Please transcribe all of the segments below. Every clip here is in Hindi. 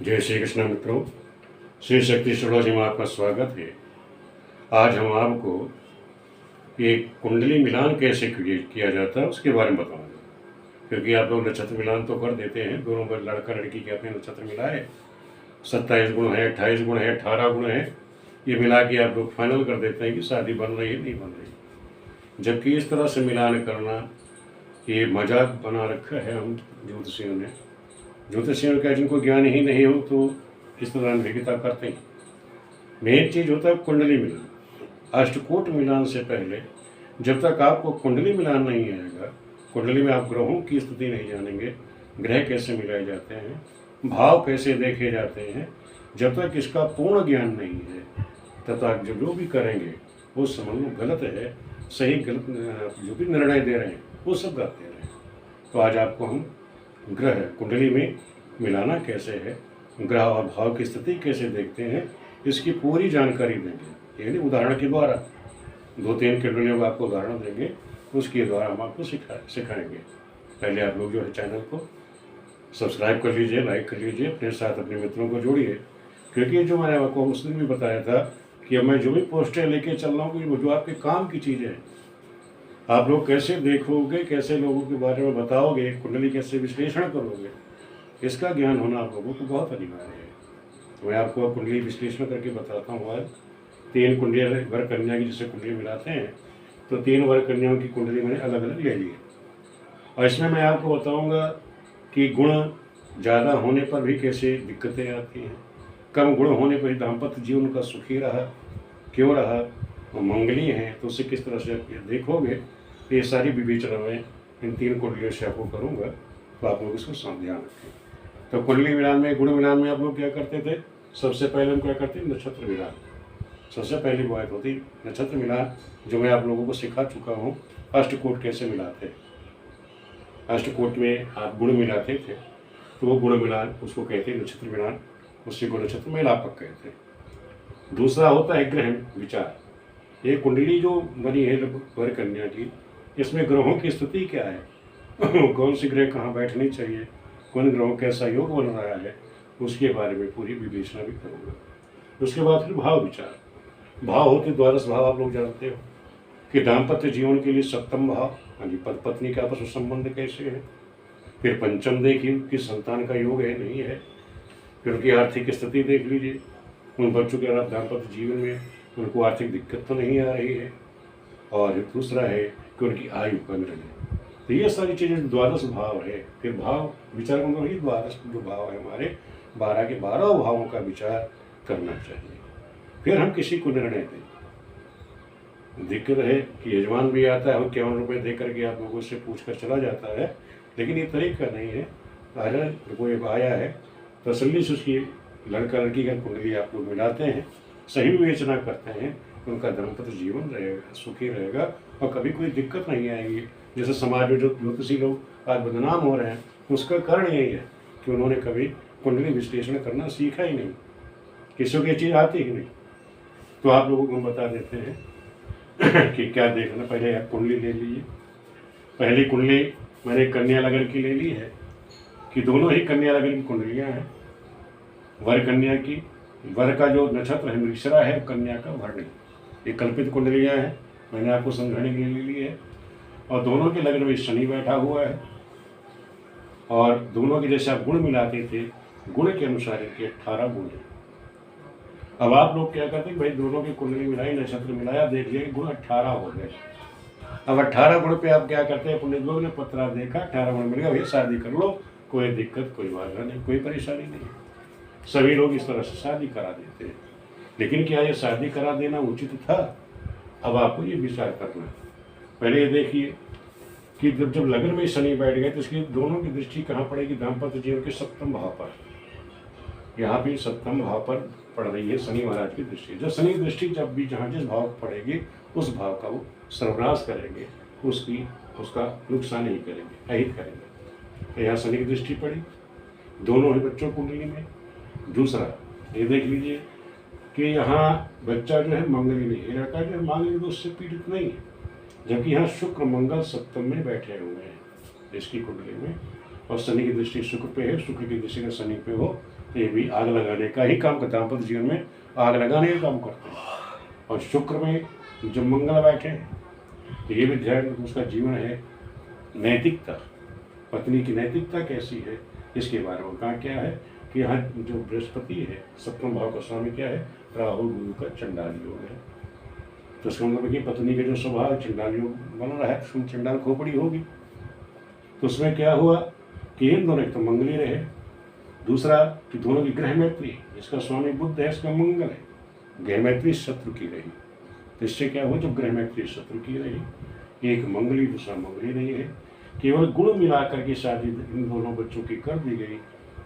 जय श्री कृष्ण मित्रों, श्री शक्ति एस्ट्रोलॉजी में आपका स्वागत है। आज हम आपको एक कुंडली मिलान कैसे किया जाता है उसके बारे में बताऊंगा। क्योंकि आप लोग नक्षत्र मिलान तो कर देते हैं, दोनों पर लड़का लड़की के अपने नक्षत्र मिलाए, 27 गुण है, 28 गुण है, 18 गुण है, ये मिला के आप लोग फाइनल कर देते हैं कि शादी बन रही है नहीं बन रही। जबकि इस तरह से मिलान करना ये मजाक बना रखा है हम ज्योतिषियों ने। ज्योतिषियों का जिनको ज्ञान ही नहीं हो तो इस तरह अनभिज्ञता करते हैं। मेन चीज़ होता है कुंडली मिलान। अष्टकूट मिलान से पहले जब तक आपको कुंडली मिलान नहीं आएगा, कुंडली में आप ग्रहों की स्थिति नहीं जानेंगे, ग्रह कैसे मिलाए जाते हैं, भाव कैसे देखे जाते हैं, जब तक इसका पूर्ण ज्ञान नहीं है तब तक जो भी करेंगे वो समझ लो गलत है, सही गलत जो भी निर्णय दे रहे हैं वो सब गलत दे रहे हैं। तो आज आपको हम ग्रह कुंडली में मिलाना कैसे है, ग्रह और भाव की स्थिति कैसे देखते हैं, इसकी पूरी जानकारी देंगे। यानी उदाहरण के द्वारा 2-3 कुंडलियों का आपको उदाहरण देंगे, उसके द्वारा हम आपको सिखाएंगे। पहले आप लोग जो है चैनल को सब्सक्राइब कर लीजिए, लाइक कर लीजिए, अपने साथ अपने मित्रों को जोड़िए। क्योंकि जो मैंने आपको उस दिन भी बताया था कि मैं जो भी पोस्टें लेके चल रहा हूँ वो जो आपके काम की चीज़ें हैं, आप लोग कैसे देखोगे, कैसे लोगों के बारे में बताओगे, कुंडली कैसे विश्लेषण करोगे, इसका ज्ञान होना आप लोगों को बहुत अनिवार्य है। तो मैं आपको कुंडली विश्लेषण करके बताता हूँ। आज 3 कुंडलियाँ वर कन्या की जैसे कुंडली मिलाते हैं तो 3 वर कन्याओं की कुंडली मैंने अलग अलग ले ली है। और इसमें मैं आपको बताऊँगा कि गुण ज़्यादा होने पर भी कैसे दिक्कतें आती हैं, कम गुण होने पर दाम्पत्य जीवन का सुखी रहा, क्यों रहा, वो मंगली हैं तो उसे किस तरह से देखोगे, तो ये सारी विवेचना में इन 3 कुंडलियों से आपको करूँगा। तो आप लोग इसको ध्यान रखें। तो कुंडली मिलान में, गुण मिलान में आप लोग क्या करते थे, सबसे पहले हम क्या करते हैं, नक्षत्र मिलान। सबसे पहली बात होती नक्षत्र मिलान, जो मैं आप लोगों को सिखा चुका हूँ। अष्टकूट कैसे मिलाते, अष्टकूट में आप गुण मिलाते थे तो वो गुण मिलान उसको कहते हैं नक्षत्र मिलान, उसी को नक्षत्र मेलापक कहते हैं। दूसरा होता है ग्रह विचार। ये कुंडली जो बनी है वर कन्या की, इसमें ग्रहों की स्थिति क्या है, कौन से ग्रह कहाँ बैठने चाहिए, कौन ग्रहों कैसा योग बन रहा है, उसके बारे में पूरी विवेचना भी करूँगा। उसके बाद फिर भाव विचार। भाव होते द्वादश भाव, आप लोग जानते हो कि दाम्पत्य जीवन के लिए सप्तम भाव, हाँ जी, पति पत्नी का आपस में संबंध कैसे है। फिर पंचम देखिए कि संतान का योग है नहीं है। फिर उनकी आर्थिक स्थिति देख लीजिए, उन बच्चों के दाम्पत्य जीवन में उनको आर्थिक दिक्कत तो नहीं आ रही है। और दूसरा है कि उनकी आयु का निर्णय। तो ये सारी चीज़ें द्वादश भाव है। फिर भाव विचार में वही द्वादश जो भाव है हमारे 12 के 12 भावों का विचार करना चाहिए। फिर हम किसी को निर्णय दें। दिक्कत है कि यजमान भी आता है, 51 रुपये दे करके आप लोगों से पूछ कर चला जाता है, लेकिन ये तरीका नहीं है। अगर कोई आया है तसल्ली से उसकी लड़का लड़की का कुंडली आप लोग मिलाते हैं, सही विवेचना करते हैं, उनका दाम्पत्य जीवन रहेगा, सुखी रहेगा और कभी कोई दिक्कत नहीं आएगी। जैसे समाज में जो ज्योतिषी लोग आज बदनाम हो रहे हैं, उसका कारण यही है कि उन्होंने कभी कुंडली विश्लेषण करना सीखा ही नहीं, किसी को ये चीज़ आती ही नहीं। तो आप लोगों को हम बता देते हैं कि क्या देखना। पहले आप कुंडली ले लीजिए। पहली कुंडली मैंने कन्या लगन की ले ली है कि दोनों ही कन्या लगन की कुंडलियाँ हैं। वर कन्या की, वर का जो नक्षत्र है मृगशिरा है, कन्या का भरणी, ये कल्पित कुंडलियाँ हैं, मैंने आपको समझाने के लिए ले ली है। और दोनों के लग्न में शनि बैठा हुआ है। और दोनों के जैसे आप गुण मिलाते थे, गुण के अनुसार इनके 18 गुण हैं। अब आप लोग क्या करते हैं, भाई दोनों की कुंडली मिलाई, नक्षत्र मिलाया, देख लिया गुण 18 हो गए। अब 18 गुण पे आप क्या करते हैं, पंडित लोग ने पत्रा देखा, 18 गुण मिल गया, भाई शादी कर लो, कोई दिक्कत, कोई बाधा नहीं, कोई परेशानी नहीं है। सभी लोग इस तरह से शादी करा देते हैं। लेकिन क्या ये शादी करा देना उचित था? अब आपको ये विचार करना है। पहले ये देखिए कि जब लगन में शनि बैठ गए तो इसकी दोनों की दृष्टि कहाँ पड़ेगी, दाम्पत्य जीवन के 7वें भाव पर। यहाँ भी 7वें भाव पर पड़ रही है शनि महाराज की दृष्टि। जब शनि की दृष्टि जब भी जहाँ जिस भाव पड़ेगी उस भाव का वो सर्वनाश करेंगे, उसका नुकसान ही करेंगे, अहित करेंगे। तो यहाँ शनि की दृष्टि पड़ी दोनों ही बच्चों कुंडली में। दूसरा ये देख लीजिए कि यहाँ बच्चा जो है मंगली नहीं है, लड़का जो है मंगली दोष से पीड़ित नहीं है, जबकि यहाँ शुक्र मंगल 7वें में बैठे हुए हैं इसकी कुंडली में। और शनि की दृष्टि शुक्र पे है, शुक्र की दृष्टि का शनि पे हो, तो ये भी आग लगाने का ही काम करता है। दाम्पत्य जीवन में आग लगाने का काम करते हैं। और शुक्र में जब मंगल बैठे हैं तो ये भी ध्यान, उसका जीवन है नैतिकता, पत्नी की नैतिकता कैसी है, इसके बारे में कहा क्या है कि यहाँ जो बृहस्पति है सप्तम भाव का स्वामी क्या है, राहु गुरु का चंडाल योग है। तो इसका मतलब कि पत्नी के जो स्वभाव चंडाल योग बन रहा है, उसमें चंडाल खोपड़ी होगी। तो उसमें क्या हुआ कि इन दोनों एक तो मंगली रहे, दूसरा कि दोनों की ग्रह मैत्री, इसका स्वामी बुध है, इसका मंगल है, ग्रह मैत्री शत्रु की रही। तो इससे क्या हुआ, जो ग्रह मैत्री शत्रु की रही, एक मंगली दूसरा मंगली नहीं है, केवल गुण मिलाकर के शादी इन दोनों बच्चों की कर दी गई।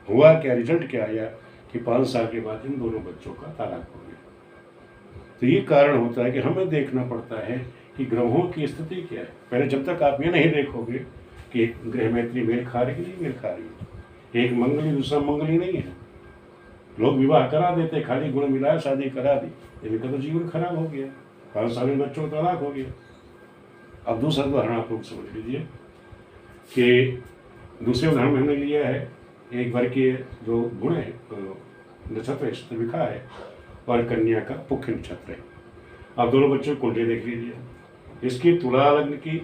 हुआ क्या, रिजल्ट क्या आया कि 5 साल के बाद इन दोनों बच्चों का तलाक हो गया। तो ये कारण होता है कि हमें देखना पड़ता है कि ग्रहों की स्थिति क्या है। पहले जब तक आप ये नहीं देखोगे कि ग्रह मैत्री मेल खा रही कि नहीं मेल खा रही, एक मंगली दूसरा मंगली नहीं है, लोग विवाह करा देते, खाली गुण मिलाया शादी करा दी, इनका तो जीवन खराब हो गया, 5 साल में बच्चों का तलाक हो गया। अब दूसरा उदाहरण आप लोग समझ लीजिए कि दूसरे उदाहरण में हमने लिया है एक बार के जो गुण है, तो नक्षत्र लिखा है और कन्या का पुख्य नक्षत्र है। अब दोनों बच्चों को कुंडली देख लीजिए, इसकी तुला लग्न की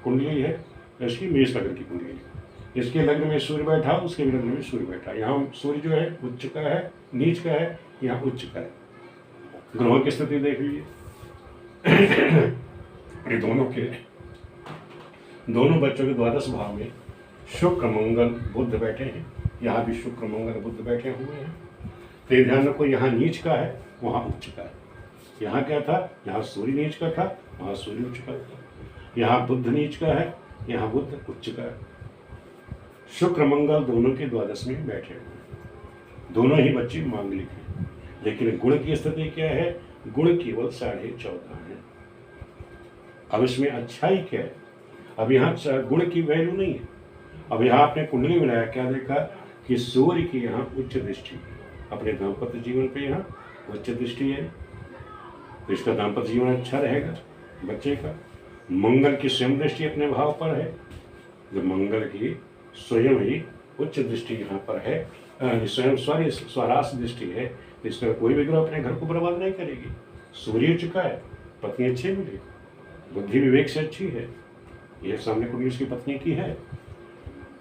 कुंडली है, इसकी मेष लग्न की कुंडली है। इसके लग्न में सूर्य बैठा, उसके लग्न में सूर्य बैठा। यहाँ सूर्य जो है उच्च का है, नीच का है, यहाँ उच्च का है। ग्रहों की स्थिति देख लीजिए दोनों बच्चों के द्वादश भाव में शुक्र मंगल बुध बैठे हैं। यहाँ भी शुक्र मंगल बुध बैठे हुए हैं। तो ये ध्यान रखो, यहाँ नीच का है, वहाँ उच्च का है। यहाँ क्या था, यहाँ सूर्य नीच का था, वहाँ सूर्य उच्च का था। यहाँ बुध नीच का है, यहाँ बुध उच्च का है। शुक्र मंगल दोनों के द्वादश में बैठे हुए हैं। दोनों ही बच्चे मांगलिक हैं, लेकिन गुण की स्थिति क्या है, गुण केवल 14.5 है। अब इसमें अच्छाई क्या है, अब यहाँ गुण की वैल्यू नहीं है। अब यहाँ आपने कुंडली मिलाया, क्या देखा कि सूर्य की यहाँ उच्च दृष्टि, अपने दाम्पत्य जीवन पे यहाँ उच्च दृष्टि है, तो इसका दाम्पत्य जीवन अच्छा रहेगा बच्चे का। मंगल की स्वयं दृष्टि अपने भाव पर है, जो मंगल की स्वयं ही उच्च दृष्टि यहाँ पर है, स्वयं स्वरास दृष्टि है, तो इसका कोई भी ग्रह अपने घर को बर्बाद नहीं करेगी। सूर्य उच्च का है, पत्नी अच्छी मिली, बुद्धि विवेक से अच्छी है, यह सामने कुंडली उसकी पत्नी की है।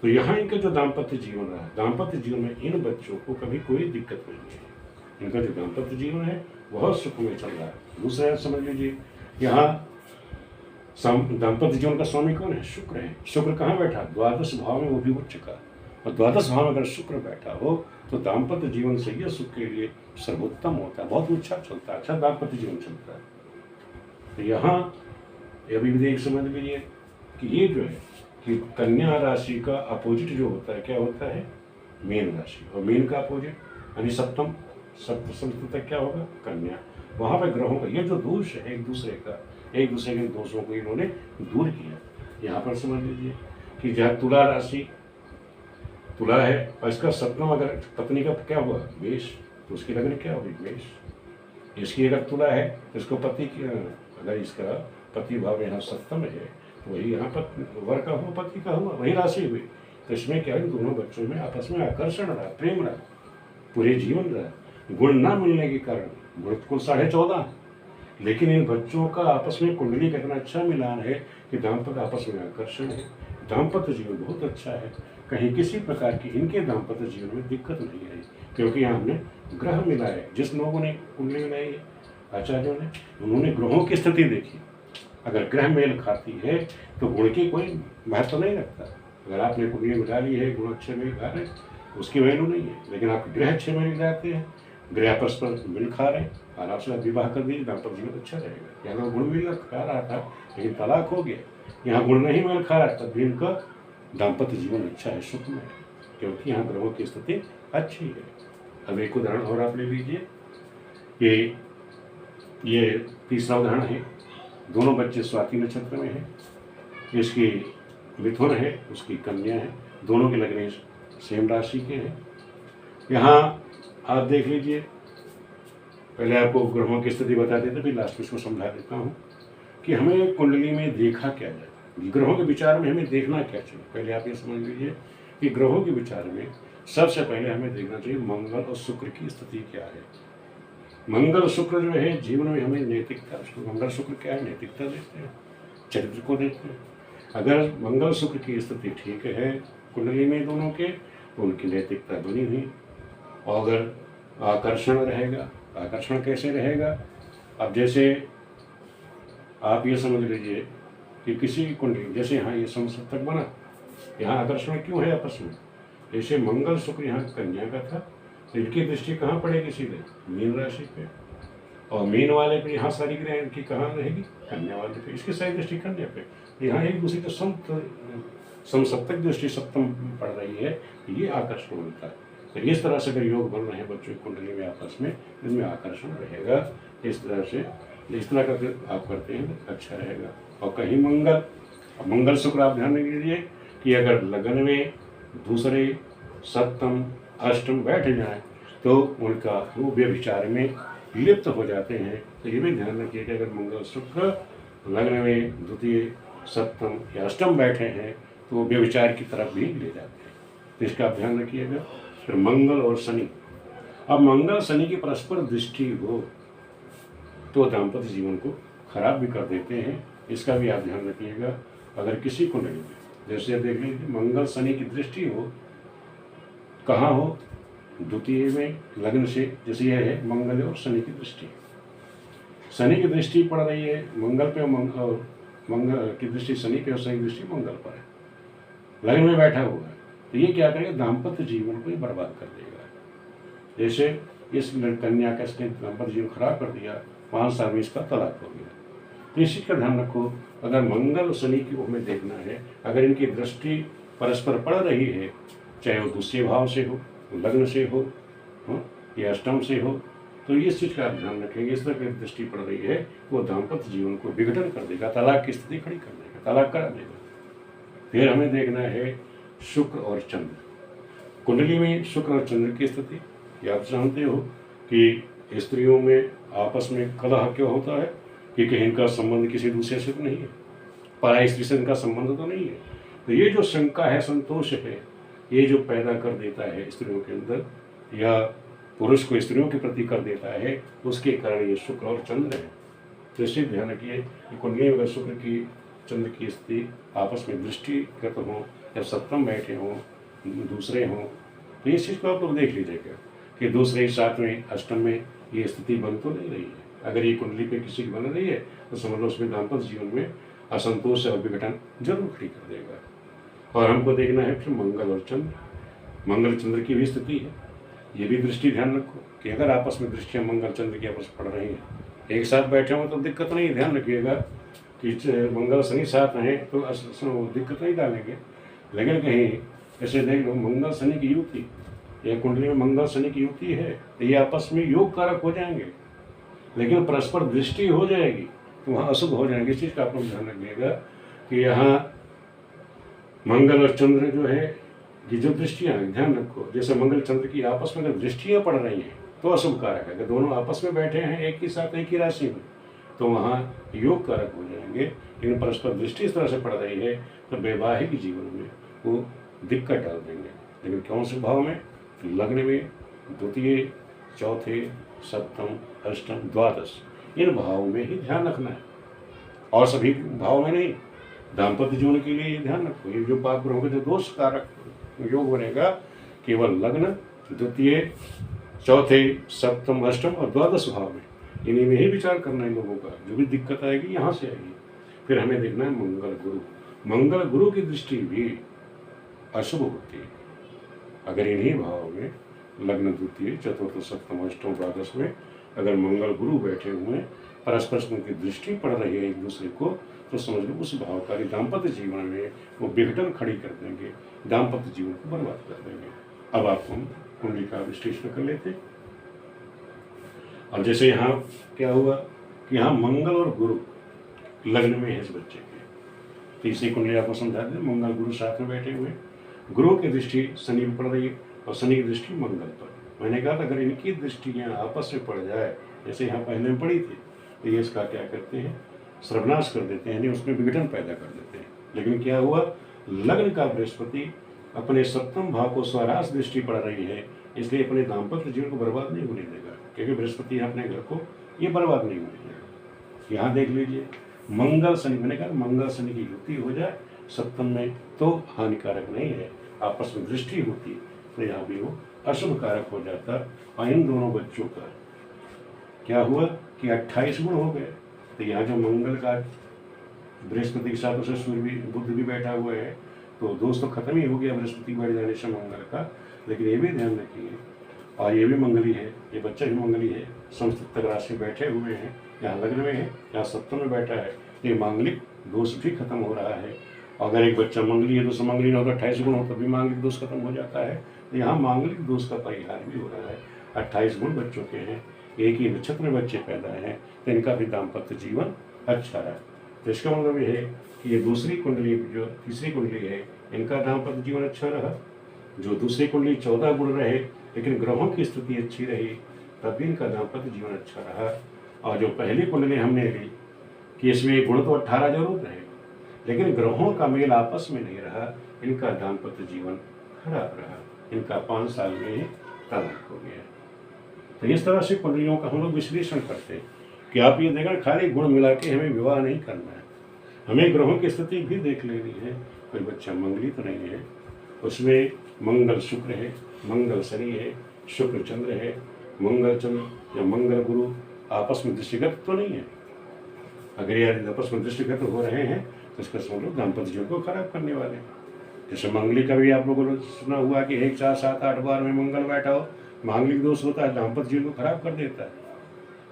तो यहाँ इनका जो दाम्पत्य जीवन रहा, दाम्पत्य जीवन में इन बच्चों को कभी कोई दिक्कत नहीं है। इनका जो दाम्पत्य जीवन है बहुत सुख में चल रहा है। दूसरा समझ लीजिए, यहाँ दाम्पत्य जीवन का स्वामी कौन है, शुक्र है। शुक्र कहाँ बैठा, द्वादश भाव में, वो भी उच्च का। और द्वादश भाव में अगर शुक्र बैठा हो तो दाम्पत्य जीवन से यह सुख के लिए सर्वोत्तम होता है, बहुत अच्छा चलता है, अच्छा दाम्पत्य जीवन चलता है। तो यहाँ अभी भी देख समझ लीजिए कि ये जो है कि कन्या राशि का अपोजिट जो होता है, क्या होता है, मीन राशि, और मीन का अपोजिट यानी सप्तम तक क्या होगा, कन्या। वहाँ पर ग्रहों का ये जो दोष है एक दूसरे के दोषों को इन्होंने दूर किया। यहाँ पर समझ लीजिए कि जहाँ तुला राशि, तुला है और इसका सप्तम अगर पत्नी का क्या हुआ, मेष, तो उसकी लग्न क्या होगी, मेष। इसकी अगर तुला है तो इसको पति की, अगर इसका पति भाव यहाँ सप्तम है, वही यहाँ पर वर का हुआ, पति का हुआ, वही राशि हुई। तो इसमें क्या है, दोनों बच्चों में आपस में आकर्षण रहा, प्रेम रहा, पूरे जीवन रहा। गुण ना मिलने के कारण गुण कुल 14.5, लेकिन इन बच्चों का आपस में कुंडली का इतना अच्छा मिलान है कि दाम्पत्य आपस में आकर्षण है, दाम्पत्य जीवन बहुत अच्छा है। कहीं किसी प्रकार की इनके दाम्पत्य जीवन में दिक्कत नहीं आई, क्योंकि यहाँ हमने ग्रह मिलाए। जिस लोगों ने कुंडली मिलाई है आचार्यों ने, उन्होंने ग्रहों की स्थिति देखी। अगर ग्रह मेल खाती है तो गुण की कोई महत्व नहीं रखता। अगर आपने कुंडली मिला ली है, गुण अच्छे मेल खा रहे, उसकी वैल्यू नहीं है। लेकिन आपके ग्रह अच्छे मेल जाते हैं, ग्रह परस्पर मिल खा रहे, आराम से आप विवाह कर दीजिए, दाम्पत्य जीवन अच्छा रहेगा। यहाँ गुण मिल खा रहा था लेकिन तलाक हो गया, यहाँ गुण नहीं मेल खा रहा तब भी इनका दाम्पत्य जीवन अच्छा है, सुख में है, क्योंकि यहाँ ग्रहों की स्थिति अच्छी है। अब एक उदाहरण और आप ले लीजिए, ये तीसरा उदाहरण है। दोनों बच्चे स्वाति नक्षत्र में हैं, इसकी मिथुन है, उसकी कन्या है, दोनों के लग्न सेम राशि के हैं। यहाँ आप देख लीजिए, पहले आपको ग्रहों की स्थिति बता देते, फिर लास्ट में इसको समझा देता हूँ कि हमें कुंडली में देखा क्या जाए, ग्रहों के विचार में हमें देखना क्या चाहिए। पहले आप ये समझ लीजिए कि ग्रहों के विचार में सबसे पहले हमें देखना चाहिए मंगल और शुक्र की स्थिति क्या है। मंगल शुक्र जो है जीवन में हमें नैतिकता, उसको मंगल शुक्र क्या है, नैतिकता देते हैं, चरित्र को देते हैं। अगर मंगल शुक्र की स्थिति ठीक है कुंडली में दोनों के, तो उनकी नैतिकता बनी हुई। और अगर आकर्षण रहेगा, आकर्षण कैसे रहेगा, अब जैसे आप ये समझ लीजिए कि किसी कुंडली, जैसे यहाँ ये समसप्तक बना, यहाँ आकर्षण क्यों है आपस में, जैसे मंगल शुक्र यहाँ कन्या का था, तो इनकी दृष्टि कहाँ पड़ेगी, सीधे मीन राशि पे, और मीन वाले पे यहाँ सारी ग्रह इनकी कहाँ रहेगी, कन्या वाले पे, इसकी सारी दृष्टि कन्या पे, यहाँ एक दूसरी को समसप्तक दृष्टि सप्तम पड़ रही है, ये आकर्षण होता है। तो इस तरह से अगर योग बन रहे हैं बच्चों की कुंडली में आपस में, इनमें आकर्षण रहेगा। इस तरह से, इस तरह का आप करते हैं अच्छा रहेगा। और कहीं मंगल शुक्र आप ध्यान दीजिए कि अगर लगन में दूसरे सप्तम अष्टम बैठ जाए तो उनका वो व्यभिचार में लिप्त हो जाते हैं। तो ये भी ध्यान रखिए कि अगर मंगल शुक्र लग्न में द्वितीय सप्तम या अष्टम बैठे हैं तो वो व्यभिचार की तरफ भी ले जाते हैं, तो इसका आप ध्यान रखिएगा। फिर मंगल और शनि, अब मंगल शनि की परस्पर दृष्टि हो तो दाम्पत्य जीवन को खराब भी कर देते हैं, इसका भी आप ध्यान रखिएगा। अगर किसी कुंडली में जैसे देख लीजिए मंगल शनि की दृष्टि हो, कहाँ हो, द्वितीय में लग्न से, जैसे यह है मंगल और शनि की दृष्टि, शनि की दृष्टि पड़ रही है मंगल पे, मंगल की दृष्टि शनि पे और शनि की दृष्टि मंगल पर है, लग्न में बैठा हुआ है, तो ये क्या करेगा, दाम्पत्य जीवन को ही बर्बाद कर देगा। जैसे इस कन्या का इसने दाम्पत्य जीवन खराब कर दिया, 5 साल में इसका तलाक हो गया। तो इसी का ध्यान रखो, अगर मंगल और शनि की हमें देखना है, अगर इनकी दृष्टि परस्पर पड़ रही है, चाहे वो दूसरे भाव से हो, लग्न से हो या अष्टम से हो, तो इस चीज़ का आप ध्यान रखेंगे। इस तरह की दृष्टि पड़ रही है वो दाम्पत्य जीवन को विघटन कर देगा, तलाक की स्थिति खड़ी कर देगा, तलाक करा देगा। फिर हमें देखना है शुक्र और चंद्र, कुंडली में शुक्र और चंद्र की स्थिति। ये आप जानते हो कि स्त्रियों में आपस में कलह क्यों होता है, क्योंकि इनका संबंध किसी दूसरे से तो नहीं है, पराई स्त्री से इनका संबंध तो नहीं है। तो ये जो शंका है, संतोष है, ये जो पैदा कर देता है स्त्रियों के अंदर, या पुरुष को स्त्रियों के प्रति कर देता है, उसके कारण ये शुक्र और चंद्र है। तो इससे ध्यान रखिए कि कुंडली में अगर शुक्र की चंद्र की स्थिति आपस में दृष्टिगत हो या सप्तम बैठे हों, दूसरे हों, तो इस चीज़ को आप लोग देख लीजिएगा कि दूसरे साथ में अष्टम में ये स्थिति बन तो नहीं रही है। अगर ये कुंडली पे किसी की बन रही है तो समझ लो उसमें दाम्पत्य जीवन में असंतोष और विघटन जरूर खड़ी कर देगा। और हमको देखना है फिर मंगल और चंद्र, मंगल चंद्र की भी स्थिति है, ये भी दृष्टि ध्यान रखो कि अगर आपस में दृष्टियाँ मंगल चंद्र की आपस पड़ रही हैं, एक साथ बैठे हों तो दिक्कत नहीं। ध्यान रखिएगा कि मंगल शनि साथ हैं तो दिक्कत नहीं डालेंगे, लेकिन कहीं ऐसे देख लो मंगल शनि की युति या कुंडली में मंगल शनि की युति है तो ये आपस में योग कारक हो जाएंगे, लेकिन परस्पर दृष्टि हो जाएगी तो वहाँ अशुभ हो जाएंगे। इस चीज़ का आप लोग ध्यान रखिएगा कि यहाँ मंगल और चंद्र जो है, ये जो दृष्टियाँ ध्यान रखो, जैसे मंगल चंद्र की आपस में अगर दृष्टियाँ पड़ रही हैं तो अशुभ कारक है। अगर दोनों आपस में बैठे हैं एक ही साथ एक ही राशि में तो वहाँ योग कारक हो जाएंगे, लेकिन परस्पर दृष्टि इस तरह से पड़ रही है तो वैवाहिक जीवन में वो दिक्कत डाल देंगे। लेकिन कौन से भाव में, लग्न में द्वितीय, चौथे, सप्तम, अष्टम, द्वादश, इन भावों में ही ध्यान रखना है और सभी भाव में नहीं। दाम्पत्य जीवन के लिए ध्यान रखो, ये जो पाप ग्रहों के जो दोष कारक योग बनेगा केवल लग्न, द्वितीय, चौथे, सप्तम, अष्टम और द्वादश भाव में, इन्हीं में ही विचार करना है लोगों का। जो भी दिक्कत आएगी यहाँ से आएगी। फिर हमें देखना है मंगल गुरु, मंगल गुरु की दृष्टि भी अशुभ होती है। अगर इन्हीं भाव में लग्न, द्वितीय, चतुर्थ, सप्तम, अष्टम, द्वादश में अगर मंगल गुरु बैठे हुए हैं, परस्पर उनकी दृष्टि पड़ रही है एक दूसरे को, तो समझ लो उस भावकारी दाम्पत्य जीवन में वो विघटन खड़ी कर देंगे, दाम्पत्य जीवन को बर्बाद कर देंगे। अब आपको हम कुंडली का विश्लेषण कर लेते हैं। अब जैसे यहाँ क्या हुआ कि यहाँ मंगल और गुरु लग्न में है इस बच्चे के, तो इसी कुंडली आपको समझा दें। मंगल गुरु साथ में बैठे हुए, गुरु की दृष्टि शनि पर पड़ रही है और शनि की दृष्टि मंगल पर। मैंने कहा था अगर इनकी दृष्टियाँ आपस में पड़ जाए, जैसे यहाँ पहले में पड़ी थी, तो ये इसका क्या करते हैं, सर्वनाश कर देते हैं, यानी उसमें विघटन पैदा कर देते हैं। लेकिन क्या हुआ, लग्न का बृहस्पति अपने सप्तम भाव को स्वराज दृष्टि पड़ रही है, इसलिए अपने दाम्पत्य जीवन को बर्बाद नहीं होने देगा, क्योंकि बृहस्पति अपने घर को ये बर्बाद नहीं होने देगा। यहाँ देख लीजिए, मंगल शनि, मैंने कहा मंगल शनि की युति हो जाए सप्तम में तो हानिकारक नहीं है, आपस में दृष्टि होती तो यहाँ भी वो अशुभ कारक हो जाता। और इन दोनों बच्चों का क्या हुआ कि 28 गुण हो गए। तो यहाँ जो मंगल का बृहस्पति के साथ उसे सूर्य भी, बुध भी बैठा हुआ है, तो दोष तो खत्म ही हो गया बृहस्पति बढ़ जाने से मंगल का। लेकिन ये भी ध्यान रखिए, और ये भी मंगली है, ये बच्चा भी मंगली है, समस्त राशि बैठे हुए हैं, यहाँ लग्न में है, यहाँ सप्तम में बैठा है, ये मांगलिक दोष भी खत्म हो रहा है। अगर एक बच्चा मंगली है तो समंगली न हो तो 28 गुण हो तो भी मांगलिक दोष खत्म हो जाता है। तो यहाँ मांगलिक दोष का परिहार भी हो रहा है। 28 गुण बच्चों के हैं, एक ही नक्षत्र में बच्चे पैदा हैं, तो इनका भी दाम्पत्य जीवन अच्छा रहा। तो इसका मतलब ये है कि ये दूसरी कुंडली, जो तीसरी कुंडली है, इनका दाम्पत्य जीवन अच्छा रहा। जो दूसरी कुंडली 14 गुण रहे लेकिन ग्रहों की स्थिति अच्छी रही, तब भी इनका दाम्पत्य जीवन अच्छा रहा। और जो पहली कुंडली हमने ली कि इसमें गुण तो 18 जरूर रहे, लेकिन ग्रहों का मेल आपस में नहीं रहा, इनका दाम्पत्य जीवन खराब रहा, इनका 5 साल में ही तलाक हो गया। तो इस तरह से कुंडलियों का हम लोग विश्लेषण करते हैं कि आप ये देखना, खाली गुण मिला के हमें विवाह नहीं करना है, हमें ग्रहों की स्थिति भी देख लेनी है। कोई बच्चा मंगली तो नहीं है, उसमें मंगल शुक्र है, मंगल शनि है, शुक्र चंद्र है, मंगल चंद्र या मंगल गुरु आपस में दृष्टिगत तो नहीं है। अगर ये आपस में दृष्टिगत हो रहे हैं तो इसका समझ दाम्पत्य जीवन को खराब करने वाले हैं। जैसे मंगली का भी आप लोगों ने सुना हुआ कि 1, 4, 7, 8 बार में मंगल बैठा हो, मांगलिक दोष होता है, दाम्पत्य जीवन को खराब कर देता है।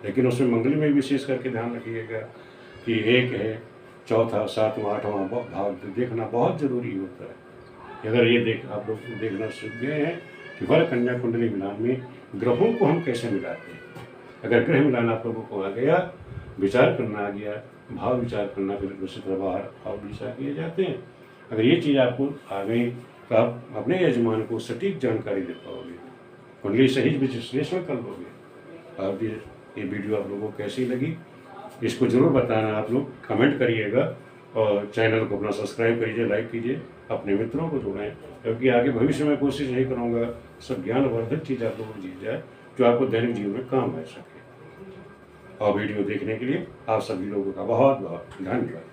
लेकिन उसमें मंगली में विशेष करके ध्यान रखिएगा कि 1 है, 4, 7, 8वां भाव देखना बहुत जरूरी होता है। अगर ये आप लोग देखना सीख गए हैं कि वर कन्या कुंडली मिलान में ग्रहों को हम कैसे मिलाते हैं। अगर ग्रह मिलान आप लोगों को आ गया, विचार करना आ गया, भाव विचार करना, फिर दूसरी तरह बाहर भाव विचार किए जाते हैं। अगर ये चीज़ आपको आ गई तो आप अपने यजमान को सटीक जानकारी दे पाओगे, कुंडली सही विश्लेषण कर लोगे। और ये वीडियो आप लोगों को कैसी लगी इसको ज़रूर बताना, आप लोग कमेंट करिएगा और चैनल को अपना सब्सक्राइब कीजिए, लाइक कीजिए, अपने मित्रों को जोड़ें, क्योंकि आगे भविष्य में कोशिश यही करूँगा सब ज्ञानवर्धक चीज़ आप लोगों को दी जाए जो आपको दैनिक जीवन में काम आ सके। और वीडियो देखने के लिए आप सभी लोगों का बहुत बहुत धन्यवाद।